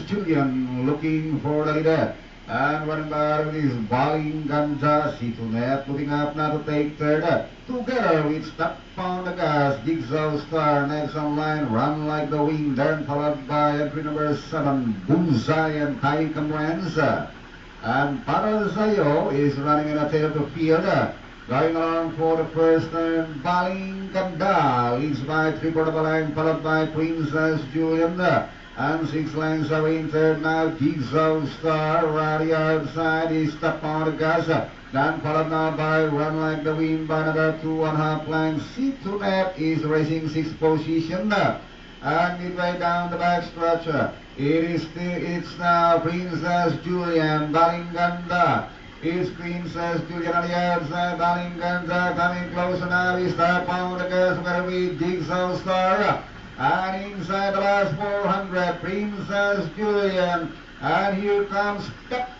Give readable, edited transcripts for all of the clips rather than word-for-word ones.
Julian looking for the leader. And running by is Balinganja, Situnet moving up now to take third. Together with Step on the gas, Jigsaw Star next on line, Run Like the Wind, then followed by entry number 7, Bullseye and Kai Camrans. And Parasayo is running in a tail of the field. Going along for the first time, Balinganda leads by 3/4 of a line, followed by Princess Julian. And 6 lengths away in third now, Jigsaw Star, right outside, is Step on the gas. Then followed now by Run Like the Wind by another 2.5 lengths. C2Net is racing 6th position. And midway down the back stretch, it's now Princess Julian, Balinganda. It's Princess Julian on the outside, Balinganda coming closer now, is Step on the gas, where we Jigsaw Star. And inside the last 400, Princess Julian. And here comes Step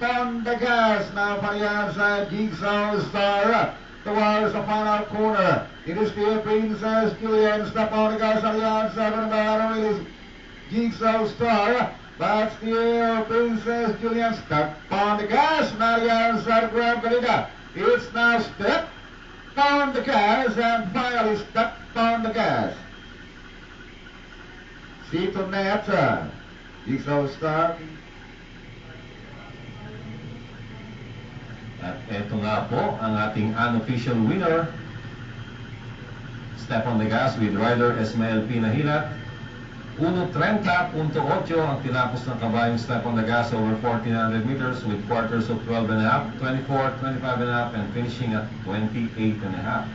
on the gas now for the outside, Jigsaw Star. Towards the final corner. It is still Princess Julian. Step on the gas on the outside. On the bottom it is Jigsaw Star. But still Princess Julian. Step on the gas. Now the outside grab the leader. It's now Step on the gas. And finally Step on the gas. C2Net. Jigsaw Star. At eto nga po ang ating unofficial winner. Step on the gas with rider Esmael Pinahilat. 1:30.8 ang tinapos ng kabayong Step on the gas over 1400 meters with quarters of 12.5, 24, 25.5 and finishing at 28.5.